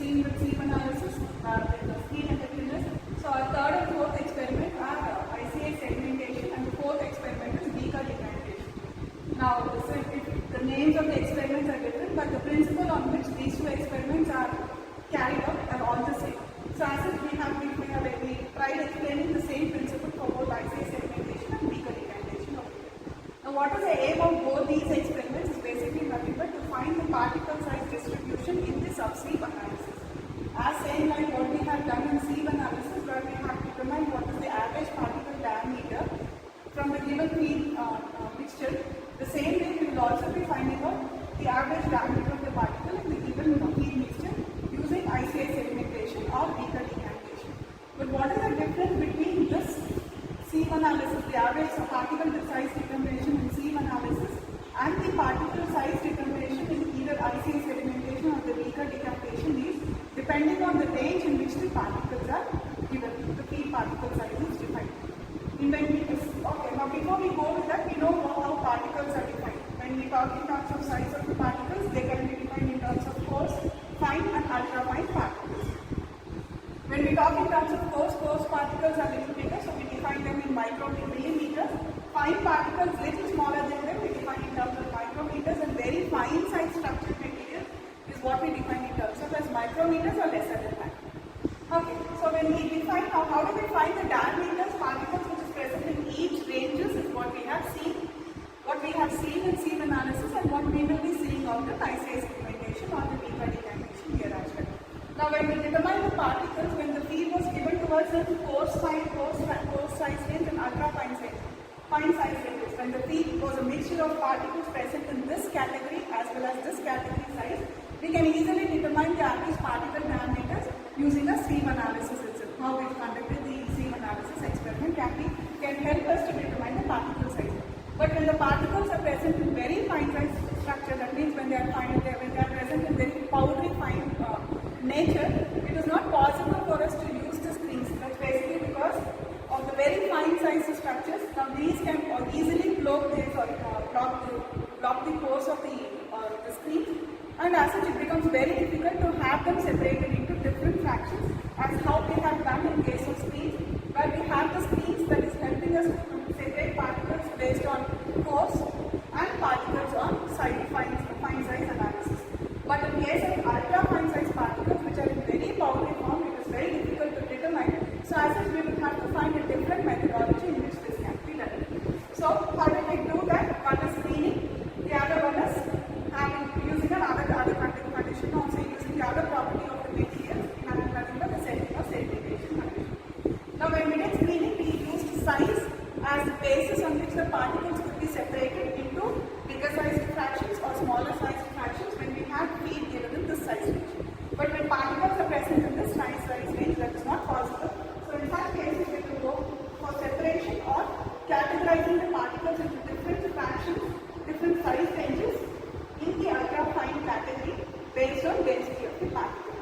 seen with sieve analysis, the heat effectiveness. So our third and fourth experiment are ICA segmentation, and the fourth experiment is Beaker decantation. Now, the names of the experiments are different, but the principle on which these two experiments are carried out are all the same. So as if we tried explaining the same principle for both ICA segmentation and Beaker decantation. Now, what is the aim of both these experiments is basically nothing but to find the particle size distribution in the sub-sieve analysis. As same like what we have done in sieve analysis, where we have determined what is the average particle diameter from the given feed mixture. The same way we will also be finding out the average diameter of the particle in the given feed mixture using ICA segmentation or Beaker decantation. But what is the difference between this sieve analysis, the average particle size determination in sieve analysis, and the particle size determination in either ICA segmentation or the Beaker decantation is depending on the range in which the particles are given. The feed particle size is defined. Okay, now before we go with that, we know how particles are defined. When we talk in terms of size of the particles, they can be defined in terms of coarse, fine and ultrafine particles. When we talk in terms of coarse particles are little bigger, so we define them in millimeters. Fine particles little smaller than them, we define in terms of micrometers, and very fine size structured material is what we define in terms of as micrometers or lesser than that. Okay, so when we define how do we find the diameters particles which is present in each ranges is what we have seen in sieve analysis and what we will be seeing on the ICA segmentation or the Beaker decantation here as well. Now when we determine the particles, when the feed was given to us in coarse size range and ultra-fine size ranges, when the feed was a mixture of particles present in this category as well as this category size, we can easily determine the average particle diameters using a sieve analysis itself. How we conducted the sieve analysis experiment can help us to determine the particle size. But when the particles are present in very fine size structure, that means when they are present in very powdery fine nature, it is not possible for us to use the screens. That's basically because of the very fine size structures. Now these can easily block the course of the screen, and as such it becomes very difficult to have them separated into different fractions, as how we have done in case of screens, where we have the screens that is helping us to separate particles based on coarse and particles on fine size analysis. But in case of ultra fine size particles which are in very powdery form, it is very difficult to determine. So as such we will have to find a different methodology in which this can be done. So how do we do that? One is screening, the other one is using another condition, also using the other property of the material in nothing but the setting of segmentation condition. Now when we did screening, we used size as the basis on which the particles could be separated into bigger sized fractions or smaller sized fractions when we have feed given in this size range. But when particles are present in this size range, that is not possible. So in such cases, we will go for separation or categorizing the particles into different fractions, different size ranges in the ultra-fine category based on density of the particle.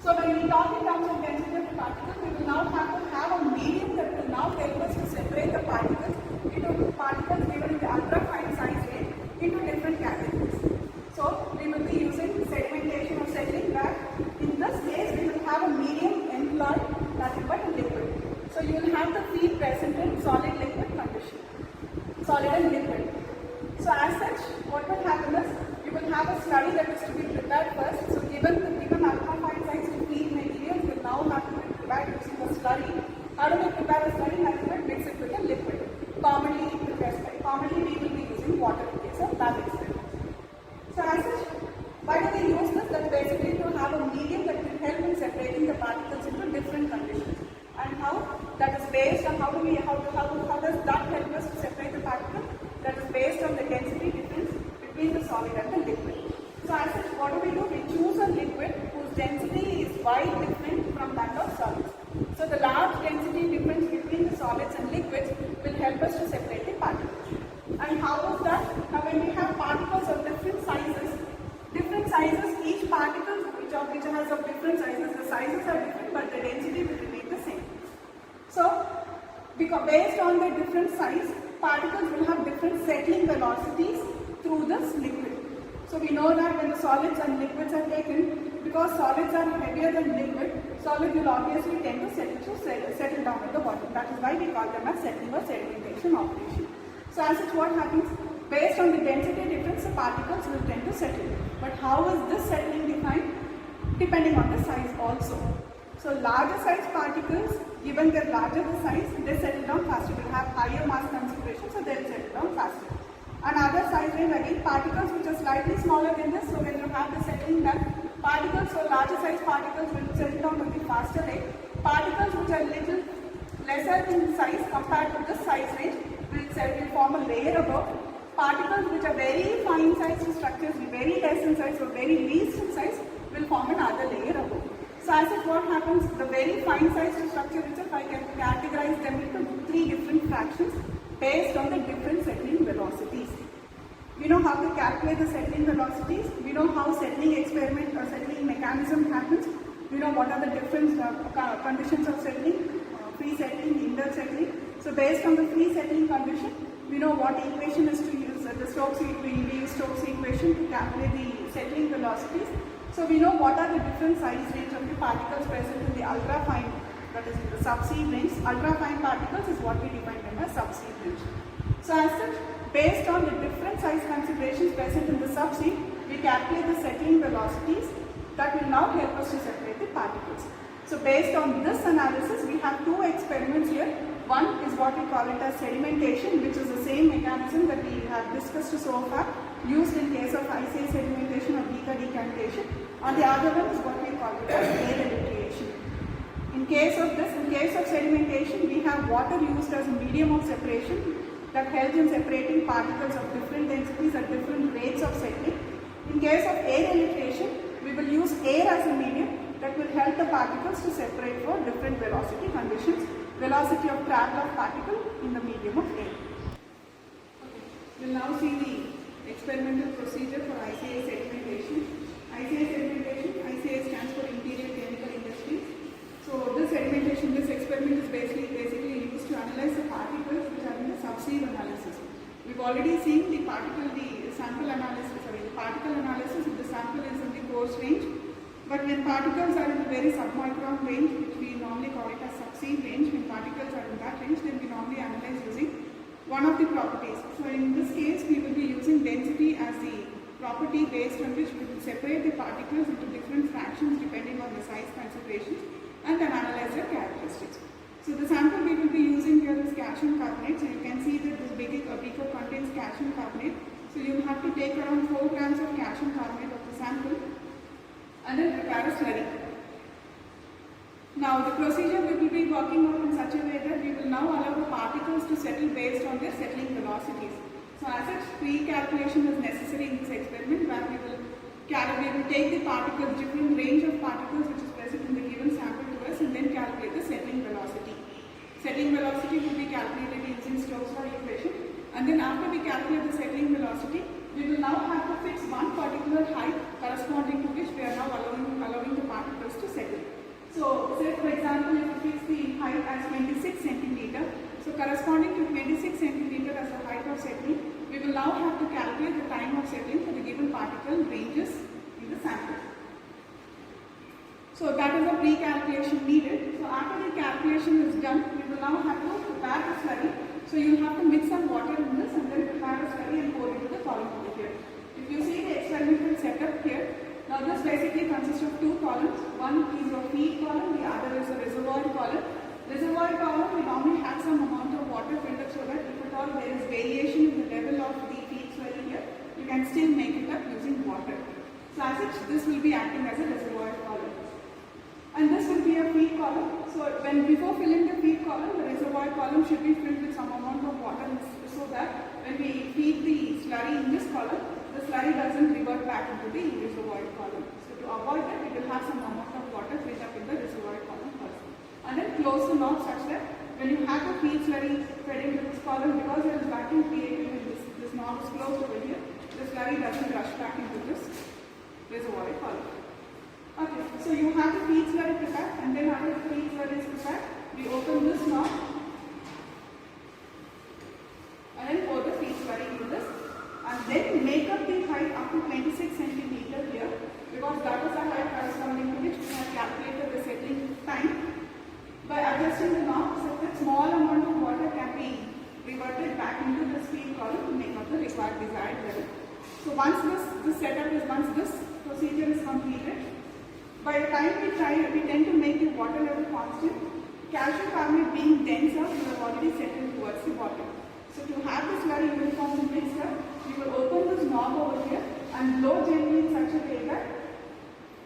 So when we talk in terms of density of the particle, we will now have to have a medium that will now help us to separate the particles into particles given in the ultra-fine size range into different categories. So we will be using segmentation or settling, where in this case we will have a medium employed, nothing but a liquid. So you will have the feed present in solid liquid condition, solid and liquid. So as such, what will happen is you will have a slurry that is to be prepared first. So given ultra-fine size feed material, you will now have to be prepared using a slurry. How do we prepare a slurry? Nothing but mix it with a liquid. Commonly we will be using water in case of lab experiments. So as such, why do we use this? That's basically to have a medium that will help in separating the particles into different conditions. And how? That is based on how does that help us to separate the particles? That is based on the density difference between the solid and the liquid. So as such, what do? We choose a liquid whose density is wide different from that of solids. So the large density difference between the solids and liquids will help us to separate the particles. And how is that? Now when we have particles of different sizes, each particle which has of different sizes, the sizes are different but the density will remain the same. So based on the different size, particles will have different settling velocities through this liquid. So we know that when the solids and liquids are taken, because solids are heavier than liquid, solid will obviously tend to settle down at the bottom. That is why we call them as settling or sedimentation operation. So as such, what happens? Based on the density difference, the particles will tend to settle. But how is this settling defined? Depending on the size also. So larger size particles, given their larger the size, they settle down faster. They will have higher mass concentration, so they will settle down faster. Another size range again, particles which are slightly smaller than this, so when you have the settling done, particles, so larger size particles will settle down at the faster rate. Particles which are little lesser in size compared to this size range will form a layer above. Particles which are very fine size structures, very less in size or very least in size, will form another layer above. So as such, what happens, the very fine sized structure itself, I can categorize them into 3 different fractions based on the different settling velocities. We know how to calculate the settling velocities, we know how settling experiment or settling mechanism happens, we know what are the different conditions of settling, free settling, inter settling. So based on the free settling condition, we know what equation is to use, the Stokes, we use Stokes equation to calculate the settling velocities. So we know what are the different size range of the particles present in the ultra fine, that is in the subsea range. Ultra fine particles is what we define them as subsea range. So as such, based on the different size considerations present in the subsea, we calculate the settling velocities that will now help us to separate the particles. So based on this analysis, we have 2 experiments here. One is what we call it as sedimentation, which is the same mechanism that we have discussed so far, used in case of ICA sedimentation or Beaker decantation. And the other one is what we call it as air alliteration. In case of sedimentation, we have water used as a medium of separation that helps in separating particles of different densities at different rates of settling. In case of air alliteration, we will use air as a medium that will help the particles to separate for different velocity conditions, velocity of travel of particle in the medium of air. We will now see the experimental procedure for ICA sedimentation. ICA sedimentation, ICA stands for Interior Chemical Industries. So this sedimentation, this experiment is basically used to analyze the particles which are in the subsea analysis. We've already seen the sample analysis, the particle analysis if the sample is in the coarse range. But when particles are in the very submicron range, which we normally call it as subsea range, when particles are in that range, then we normally analyze using one of the properties. So in this case, we will be using density as the property based on which we will separate the particles into different fractions depending on the size considerations and then analyze their characteristics. So the sample we will be using here is calcium carbonate. So you can see that this beaker contains calcium carbonate. So you will have to take around 4 grams of calcium carbonate of the sample and then prepare a slurry. Now the procedure we will be working on in such a way that we will now allow the particles to settle based on their settling velocities. So as such, pre-calculation is necessary in this experiment where we will take the particles, different range of particles which is present in the given sample to us, and then calculate the settling velocity. Settling velocity will be calculated using Stokes law equation, and then after we calculate the settling velocity, we will now have to fix one particular height corresponding to which we are now allowing the particles to settle. So say for example, if we fix the height as 26 centimeter, so corresponding to 26 centimeter as the height of settling, we will now have to calculate the time of settling for the given particle ranges in the sample. So that is a pre-calculation needed. So after the calculation is done, we will now have to prepare the slurry. So you will have to mix some water in this and then prepare a slurry and pour it into the column over here. If you see the experimental setup here, now this basically consists of 2 columns. One is a feed column, the other is a reservoir column. Reservoir column, we normally have some amount of water filled up so that if at all there is variation in the level of the feed slurry here, you can still make it up using water. So as such, this will be acting as a reservoir column. And this will be a feed column. So before filling the feed column, the reservoir column should be filled with some amount of water so that when we feed the slurry in this column, the slurry doesn't revert back into the reservoir column. So to avoid that, we will have some amount of water filled up in the reservoir column first. And then close the knob such that when you have the feed slurry fed into this column, because there is vacuum created and this knob is closed over here, the slurry doesn't rush back into this reservoir column. Okay, so you have the feed slurry prepared, and then after the feed slurry is prepared, we open this knob and then pour the feed slurry into this, and then make up the height up to 26 centimeter here, because that is the height corresponding By adjusting the knob, so that small amount of water can be reverted back into the stream column to make up the required desired level. So once once this procedure is completed, by the time we tend to make the water level constant. Calcium carbonate being denser, you have already settled towards the bottom. So to have this very uniform mixture, you will open this knob over here and blow gently in such a way that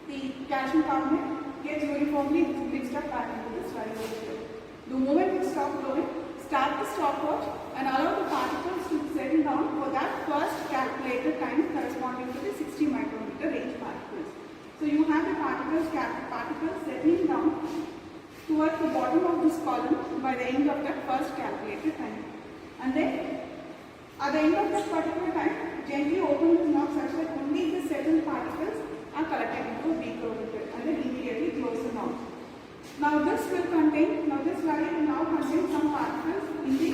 the calcium carbonate gets uniformly mixed up back into the slurry over here. The moment you stop blowing, start the stopwatch and allow the particles to settle down for that first calculated time corresponding to the 60 micrometer range particles. So you have the particles settling down towards the bottom of this column by the end of that first calculated time. And then at the end of that particular time, gently open this knob such that only the settled particles are collected into a beaker over here, and then immediately close the knob. Now this slurry will now contain some particles in the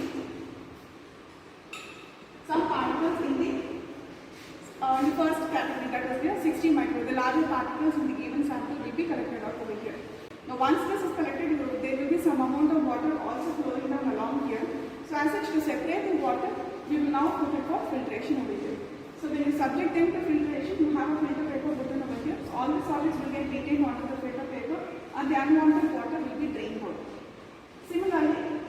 first category, that is here 60 micro. The larger particles in the given sample will be collected out over here. Now once this is collected, there will be some amount of water also flowing down along here. So as such, to separate the water, we will now put it for filtration over here. So when you subject them to filtration, you have a filter paper written over here. So all the solids will get retained onto the filter paper and the unwanted water will be drained out. Similarly,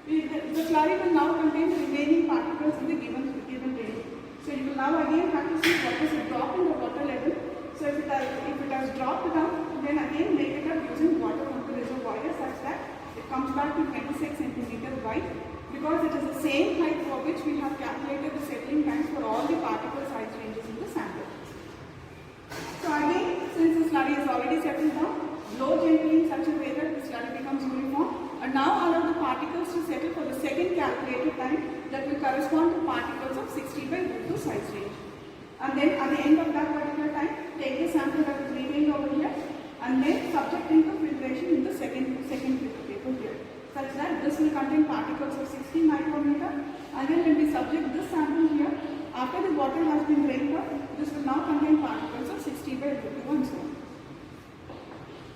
the slurry will now contain the remaining particles in the given range. So you will now again have to see what is the drop in the water level. So if it has dropped down, then again make it up using water from the reservoir such that it comes back to 26 centimeter wide, because it is the same height for which we have calculated the settling times for all the particle size ranges in the sample. So again, since the slurry is already settled down, blow gently in such a way that the slurry becomes uniform, and now allow the particles to settle for the second calculated time that will correspond to particles of 60 by √2 size range. And then at the end of that particular time, take the sample that is retained over here and then subject into filtration in the second filter paper here, such that this will contain particles of 60 micrometer, and then when we subject this sample here, after the water has been drained out, this will now contain particles of 60 by √2 and so on.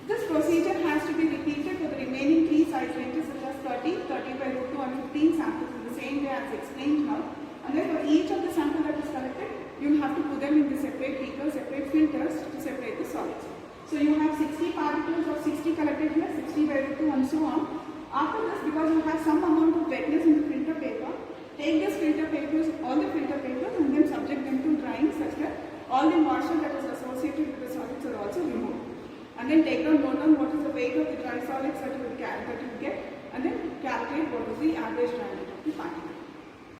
This procedure has to be repeated for the remaining 3 size ranges such as 30, 30 by √2 and 15 samples in the same way as explained now. And then for each of the sample that is collected, you will have to put them in the separate beakers, separate filters to separate the solids. So you have 60 particles of 60 collected here, 60 by √2 and so on. After this, because you have some amount of wetness in the filter paper, take these filter papers, all the filter papers, and then subject them to drying such that all the moisture that is associated with the solids are also removed. And then note down what is the weight of the dry solids that you will get, and then calculate what is the average diameter of the particle.